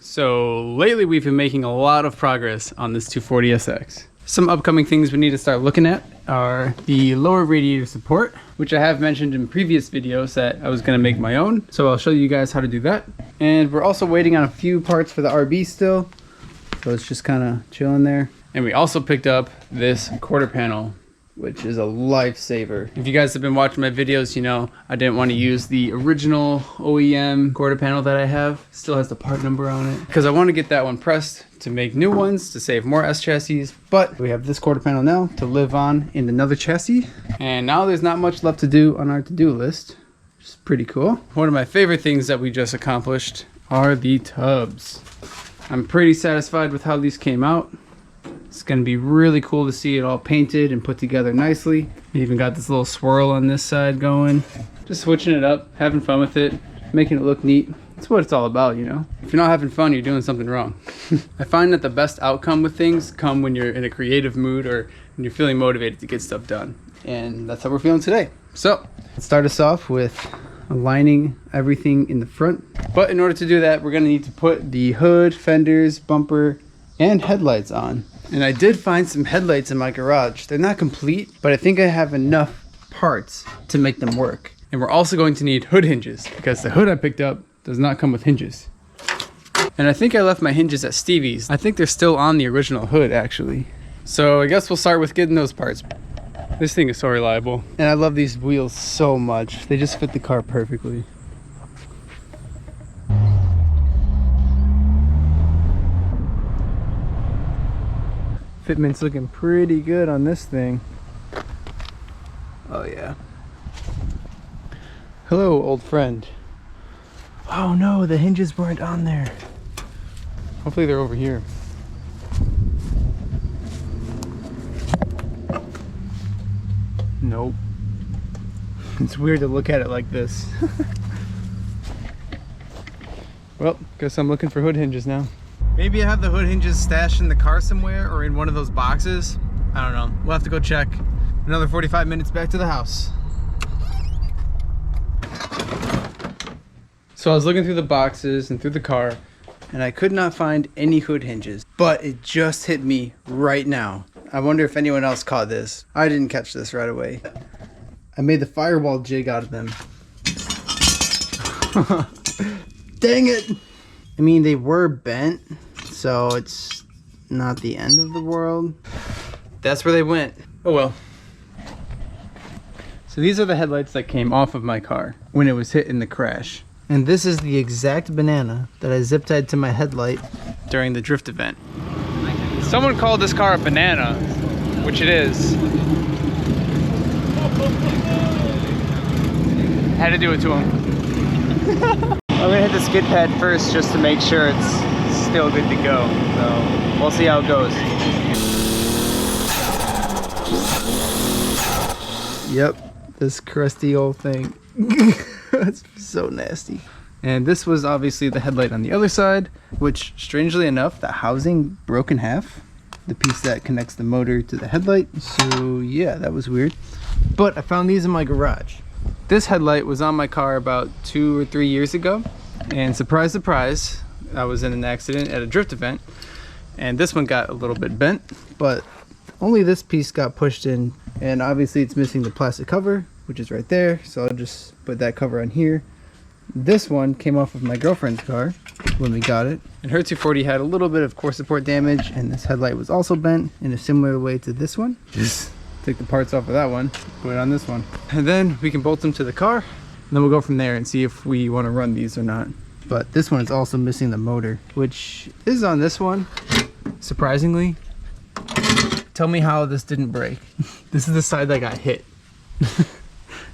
So lately we've been making a lot of progress on this 240SX. Some upcoming things we need to start looking at are the lower radiator support, which I have mentioned in previous videos that I was going to make my own. So I'll show you guys how to do that. And we're also waiting on a few parts for the RB still. So it's just kind of chilling there. And we also picked up this quarter panel, which is a lifesaver. If you guys have been watching my videos, you know I didn't want to use the original OEM quarter panel that I have. Still has the part number on it, because I want to get that one pressed to make new ones to save more S chassis. But we have this quarter panel now to live on in another chassis. And now there's not much left to do on our to-do list, which is pretty cool. One of my favorite things that we just accomplished are the tubs. I'm pretty satisfied with how these came out. It's going to be really cool to see it all painted and put together nicely. You even got this little swirl on this side going. Just switching it up, having fun with it, making it look neat. That's what it's all about, you know? If you're not having fun, you're doing something wrong. I find that the best outcome with things come when you're in a creative mood or when you're feeling motivated to get stuff done. And that's how we're feeling today. So, let's start us off with aligning everything in the front. But in order to do that, we're going to need to put the hood, fenders, bumper, and headlights on. And I did find some headlights in my garage. They're not complete, but I think I have enough parts to make them work. And we're also going to need hood hinges, because the hood I picked up does not come with hinges. And I think I left my hinges at Stevie's. I think they're still on the original hood, actually. So I guess we'll start with getting those parts. This thing is so reliable. And I love these wheels so much. They just fit the car perfectly. Fitment's looking pretty good on this thing. Oh yeah. Hello, old friend. Oh no, the hinges weren't on there. Hopefully they're over here. Nope. It's weird to look at it like this. Well, guess I'm looking for hood hinges now. Maybe I have the hood hinges stashed in the car somewhere or in one of those boxes. I don't know. We'll have to go check. Another 45 minutes back to the house. So I was looking through the boxes and through the car, and I could not find any hood hinges. But it just hit me right now. I wonder if anyone else caught this. I didn't catch this right away. I made the firewall jig out of them. Dang it! I mean, they were bent, so it's not the end of the world. That's where they went. Oh well. So these are the headlights that came off of my car when it was hit in the crash. And this is the exact banana that I zip tied to my headlight during the drift event. Someone called this car a banana, which it is. Had to do it to him. I'm gonna hit the skid pad first just to make sure it's still good to go. So we'll see how it goes. Yep, this crusty old thing. That's so nasty. And this was obviously the headlight on the other side, which strangely enough, the housing broke in half. The piece that connects the motor to the headlight. So yeah, that was weird. But I found these in my garage. This headlight was on my car about 2 or 3 years ago, and surprise, surprise, I was in an accident at a drift event, and this one got a little bit bent, but only this piece got pushed in, and obviously it's missing the plastic cover, which is right there, so I'll just put that cover on here. This one came off of my girlfriend's car when we got it, and her 240 had a little bit of core support damage, and this headlight was also bent in a similar way to this one. Just take the parts off of that one, put it on this one, and then we can bolt them to the car, and then we'll go from there and see if we want to run these or not. But this one is also missing the motor, which is on this one, surprisingly. Tell me how this didn't break. This is the side that got hit.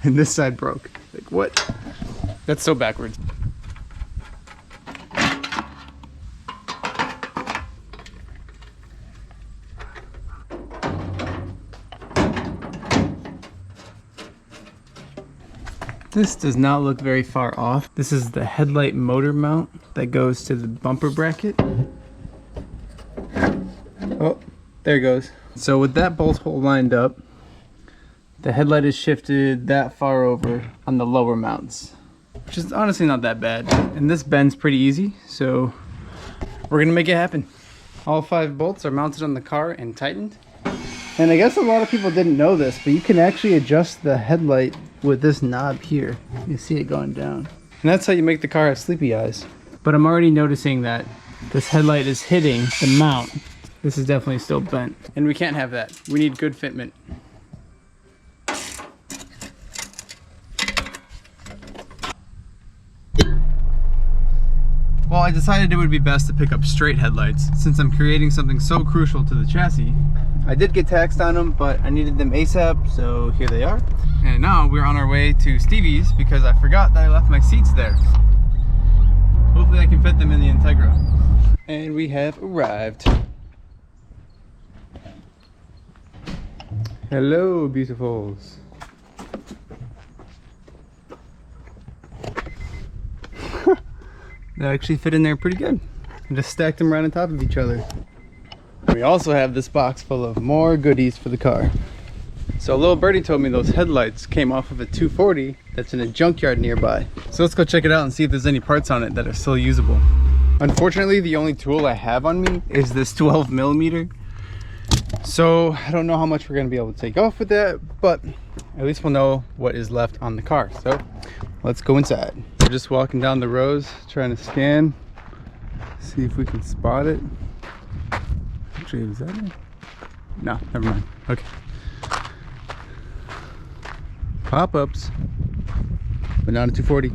And this side broke. Like, what? That's so backwards. This does not look very far off. This is the headlight motor mount that goes to the bumper bracket. Oh, there it goes. So with that bolt hole lined up, the headlight is shifted that far over on the lower mounts, which is honestly not that bad. And this bends pretty easy, so we're gonna make it happen. All 5 bolts are mounted on the car and tightened. And I guess a lot of people didn't know this, but you can actually adjust the headlight with this knob here. You see it going down. And that's how you make the car have sleepy eyes. But I'm already noticing that this headlight is hitting the mount. This is definitely still bent. And we can't have that. We need good fitment. Well, I decided it would be best to pick up straight headlights since I'm creating something so crucial to the chassis. I did get taxed on them, but I needed them ASAP, so here they are. And now we're on our way to Stevie's because I forgot that I left my seats there. Hopefully I can fit them in the Integra. And we have arrived. Hello, beautifuls. They actually fit in there pretty good. I just stacked them right on top of each other. We also have this box full of more goodies for the car. So a little birdie told me those headlights came off of a 240 that's in a junkyard nearby. So let's go check it out and see if there's any parts on it that are still usable. Unfortunately, the only tool I have on me is this 12mm. So I don't know how much we're gonna be able to take off with that, but at least we'll know what is left on the car. So let's go inside. We're just walking down the rows, trying to scan, see if we can spot it. Actually, was that it? No, never mind. Okay. Pop-ups, but not a 240.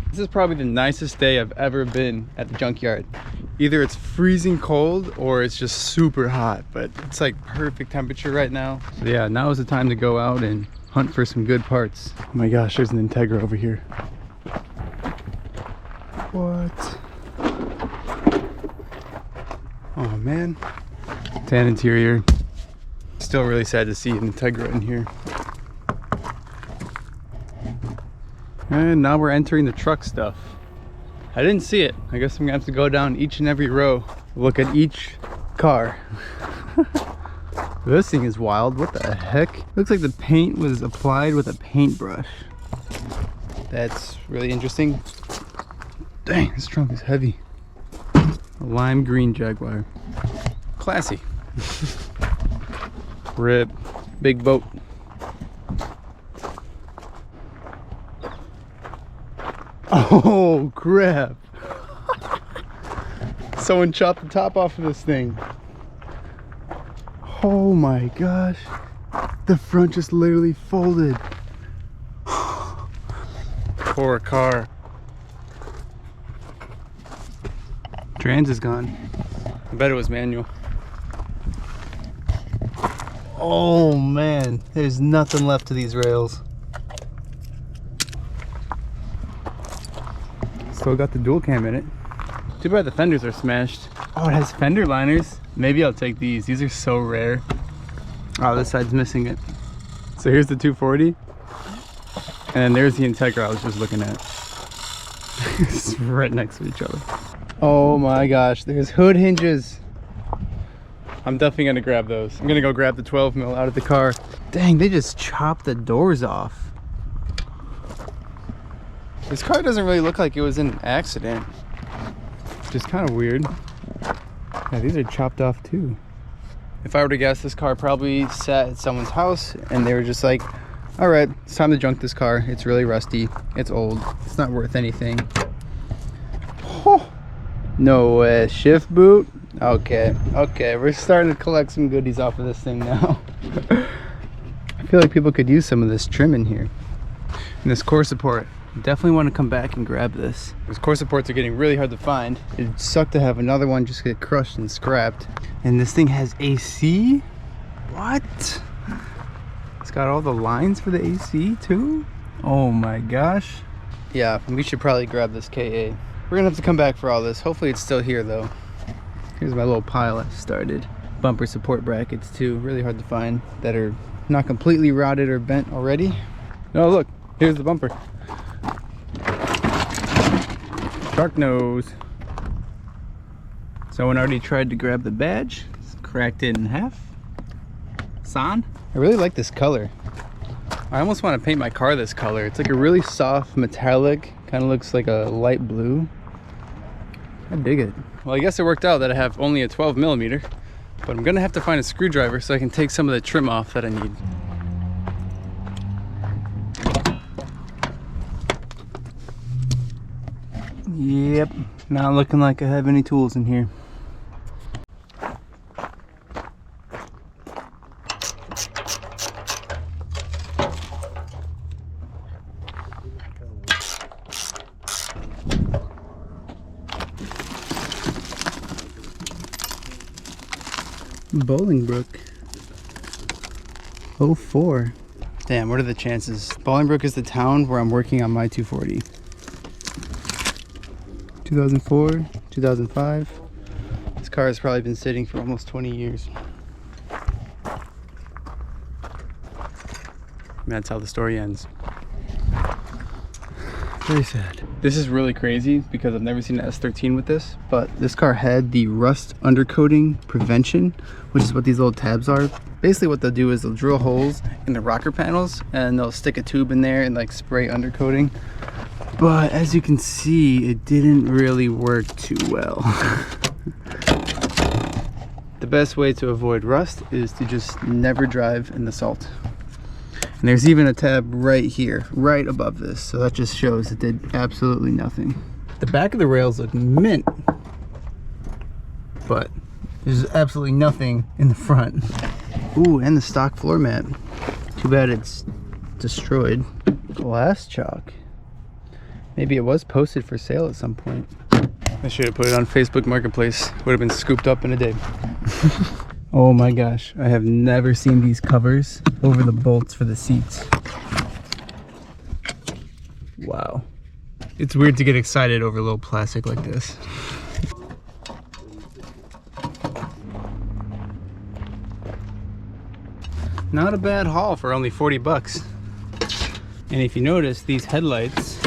This is probably the nicest day I've ever been at the junkyard. Either it's freezing cold or it's just super hot, but it's like perfect temperature right now. So yeah, now is the time to go out and hunt for some good parts. Oh my gosh, there's an Integra over here. What? Oh man. Tan interior. Still really sad to see an Integra in here. And now we're entering the truck stuff. I didn't see it. I guess I'm gonna have to go down each and every row, look at each car. This thing is wild. What the heck? Looks like the paint was applied with a paintbrush. That's really interesting. Dang, this trunk is heavy. A lime green Jaguar. Classy. Rip. Big boat. Oh crap. Someone chopped the top off of this thing. Oh my gosh. The front just literally folded. Poor car. Trans is gone. I bet it was manual. Oh man, there's nothing left to these rails. Still got the dual cam in it. Too bad the fenders are smashed. Oh, it has fender liners. Maybe I'll take these. These are so rare. Oh, this side's missing it. So here's the 240. And then there's the Integra I was just looking at. It's right next to each other. Oh my gosh, there's hood hinges. I'm definitely gonna grab those. I'm gonna go grab the 12mm out of the car. Dang, they just chopped the doors off. This car doesn't really look like it was in an accident. Just kind of weird. Yeah, these are chopped off too. If I were to guess, this car probably sat at someone's house and they were just like, all right, it's time to junk this car. It's really rusty. It's old. It's not worth anything. Oh, no way. Shift boot? Okay, okay. We're starting to collect some goodies off of this thing now. I feel like people could use some of this trim in here. And this core support. Definitely want to come back and grab this. These core supports are getting really hard to find. It'd suck to have another one just get crushed and scrapped. And this thing has AC? What? It's got all the lines for the AC too? Oh my gosh. Yeah, we should probably grab this KA. We're gonna have to come back for all this. Hopefully it's still here though. Here's my little pile I started. Bumper support brackets too, really hard to find, that are not completely rotted or bent already. Oh look, here's the bumper. Shark nose. Someone already tried to grab the badge. It's cracked it in half. San? I really like this color. I almost want to paint my car this color. It's like a really soft metallic. Kind of looks like a light blue. I dig it. Well, I guess it worked out that I have only a 12 millimeter, but I'm gonna have to find a screwdriver so I can take some of the trim off that I need. Yep, not looking like I have any tools in here. Bolingbrook 04. Damn, what are the chances? Bolingbrook is the town where I'm working on my 240. 2004, 2005. This car has probably been sitting for almost 20 years. And that's how the story ends. Very sad. This is really crazy because I've never seen an S13 with this, but this car had the rust undercoating prevention, which is what these little tabs are. Basically what they'll do is they'll drill holes in the rocker panels and they'll stick a tube in there and like spray undercoating. But as you can see, it didn't really work too well. The best way to avoid rust is to just never drive in the salt. And there's even a tab right here, right above this. So that just shows it did absolutely nothing. The back of the rails look mint, but there's absolutely nothing in the front. Ooh, and the stock floor mat. Too bad it's destroyed. Glass chalk. Maybe it was posted for sale at some point. I should have put it on Facebook Marketplace. Would have been scooped up in a day. Oh my gosh, I have never seen these covers over the bolts for the seats. Wow. It's weird to get excited over a little plastic like this. Not a bad haul for only 40 bucks. And if you notice, these headlights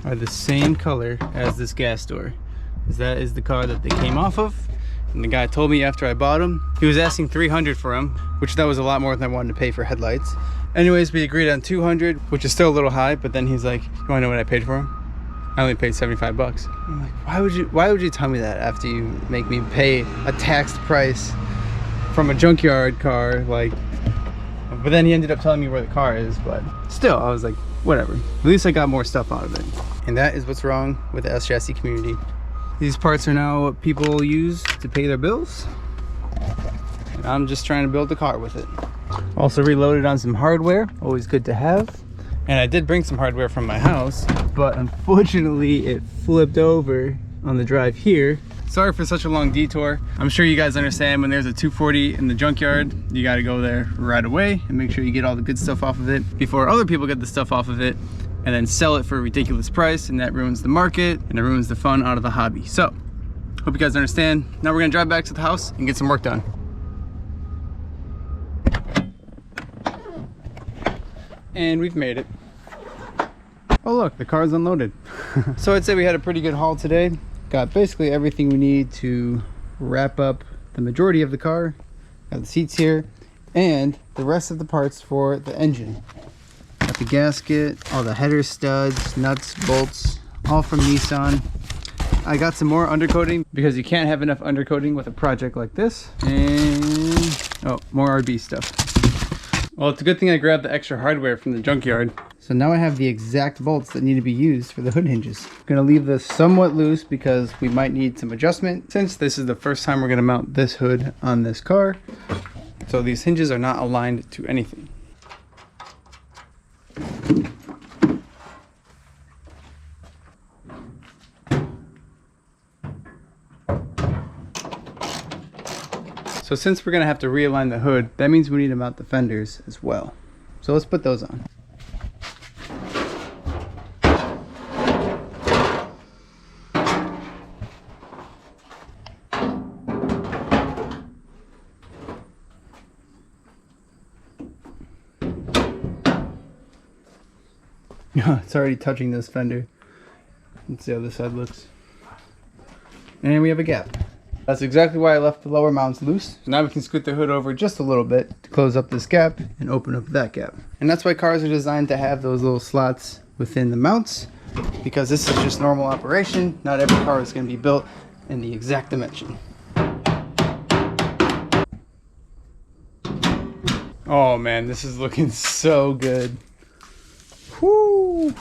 are the same color as this gas door, because that is the car that they came off of. And the guy told me after I bought him, he was asking $300 for him, which that was a lot more than I wanted to pay for headlights. Anyways, we agreed on $200, which is still a little high, but then he's like, you wanna know what I paid for him? I only paid 75 bucks. I'm like, why would you tell me that after you make me pay a taxed price from a junkyard car? Like, but then he ended up telling me where the car is, but still, I was like, whatever. At least I got more stuff out of it. And that is what's wrong with the S-chassis community. These parts are now what people use to pay their bills. And I'm just trying to build the car with it. Also reloaded on some hardware, always good to have. And I did bring some hardware from my house, but unfortunately it flipped over on the drive here. Sorry for such a long detour. I'm sure you guys understand when there's a 240 in the junkyard, you gotta go there right away and make sure you get all the good stuff off of it before other people get the stuff off of it and then sell it for a ridiculous price, and that ruins the market and it ruins the fun out of the hobby. So, hope you guys understand. Now we're gonna drive back to the house and get some work done. And we've made it. Oh look, the car's unloaded. So I'd say we had a pretty good haul today. Got basically everything we need to wrap up the majority of the car. Got the seats here and the rest of the parts for the engine. Got the gasket, all the header studs, nuts, bolts, all from Nissan. I got some more undercoating because you can't have enough undercoating with a project like this. And oh, more RB stuff. Well, it's a good thing I grabbed the extra hardware from the junkyard. So now I have the exact bolts that need to be used for the hood hinges. I'm gonna leave this somewhat loose because we might need some adjustment since this is the first time we're gonna mount this hood on this car. So these hinges are not aligned to anything. So since we're gonna have to realign the hood, that means we need to mount the fenders as well. So let's put those on. It's already touching this fender. Let's see how this side looks. And we have a gap. That's exactly why I left the lower mounts loose. So now we can scoot the hood over just a little bit to close up this gap and open up that gap. And that's why cars are designed to have those little slots within the mounts because this is just normal operation. Not every car is going to be built in the exact dimension. Oh man, this is looking so good. Woo!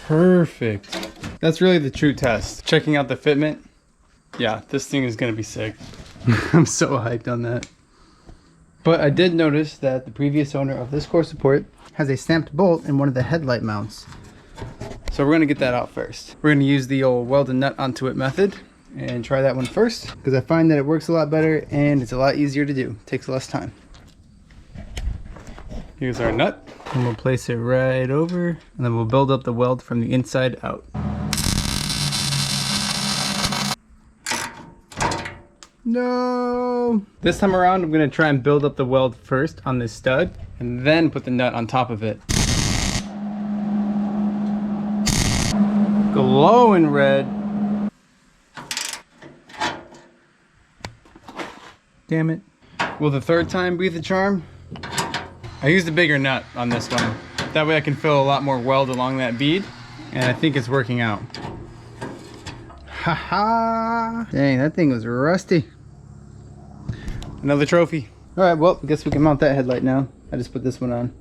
Perfect. That's really the true test. Checking out the fitment. Yeah, this thing is gonna be sick. I'm so hyped on that. But I did notice that the previous owner of this core support has a stamped bolt in one of the headlight mounts. So we're gonna get that out first. We're gonna use the old welded nut onto it method and try that one first, because I find that it works a lot better and it's a lot easier to do. It takes less time. Here's our nut, and we'll place it right over, and then we'll build up the weld from the inside out. No! This time around, I'm gonna try and build up the weld first on this stud, and then put the nut on top of it. Glowing red. Damn it. Will the third time be the charm? I used a bigger nut on this one. That way I can fill a lot more weld along that bead, and I think it's working out. Haha! Dang, that thing was rusty. Another trophy. All right, well, I guess we can mount that headlight now. I just put this one on.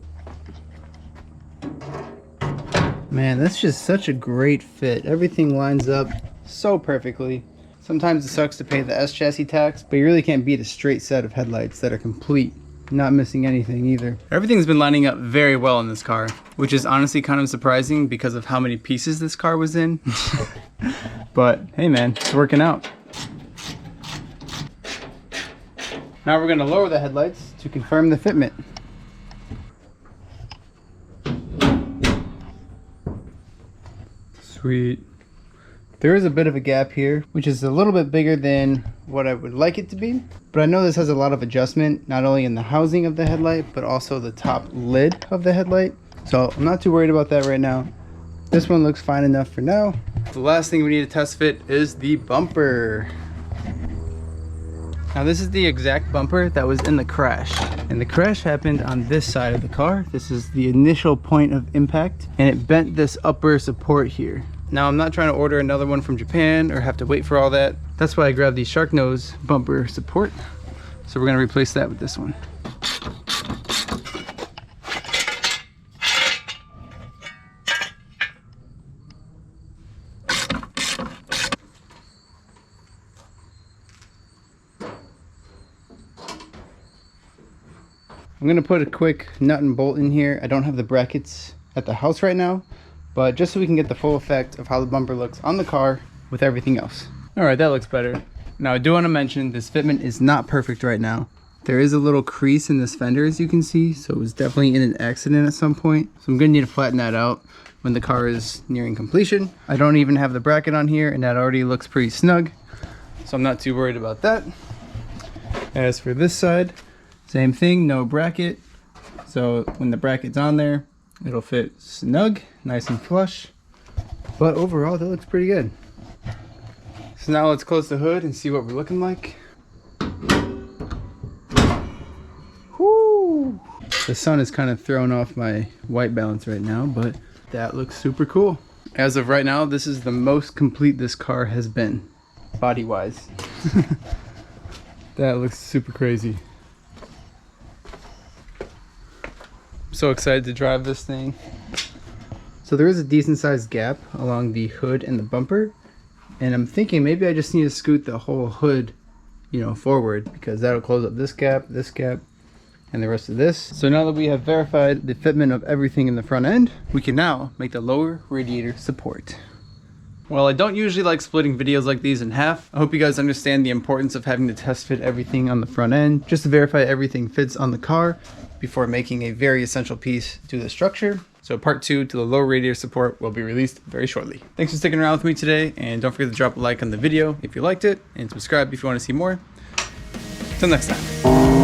Man, that's just such a great fit. Everything lines up so perfectly. Sometimes it sucks to pay the S chassis tax, but you really can't beat a straight set of headlights that are complete. Not missing anything either. Everything's been lining up very well in this car, which is honestly kind of surprising because of how many pieces this car was in. But hey man, it's working out. Now we're gonna lower the headlights to confirm the fitment. Sweet. There is a bit of a gap here, which is a little bit bigger than what I would like it to be. But I know this has a lot of adjustment, not only in the housing of the headlight, but also the top lid of the headlight. So I'm not too worried about that right now. This one looks fine enough for now. The last thing we need to test fit is the bumper. Now this is the exact bumper that was in the crash. And the crash happened on this side of the car. This is the initial point of impact, and it bent this upper support here. Now I'm not trying to order another one from Japan or have to wait for all that. That's why I grabbed the shark nose bumper support. So we're gonna replace that with this one. I'm gonna put a quick nut and bolt in here. I don't have the brackets at the house right now, but just so we can get the full effect of how the bumper looks on the car with everything else. All right, that looks better. Now I do want to mention this fitment is not perfect right now. There is a little crease in this fender, as you can see, so it was definitely in an accident at some point. So I'm gonna need to flatten that out when the car is nearing completion. I don't even have the bracket on here, and that already looks pretty snug, so I'm not too worried about that. As for this side, same thing, no bracket. So when the bracket's on there, it'll fit snug, nice and flush. But overall, that looks pretty good. So now let's close the hood and see what we're looking like. Whoo! The sun is kind of throwing off my white balance right now, but that looks super cool. As of right now, this is the most complete this car has been, body-wise. That looks super crazy. So excited to drive this thing. So there is a decent sized gap along the hood and the bumper, and I'm thinking maybe I just need to scoot the whole hood, you know, forward, because that'll close up this gap, and the rest of this. So now that we have verified the fitment of everything in the front end, we can now make the lower radiator support. Well, I don't usually like splitting videos like these in half. I hope you guys understand the importance of having to test fit everything on the front end, just to verify everything fits on the car before making a very essential piece to the structure. So part 2 to the low radiator support will be released very shortly. Thanks for sticking around with me today, and don't forget to drop a like on the video if you liked it, and subscribe if you want to see more. Till next time.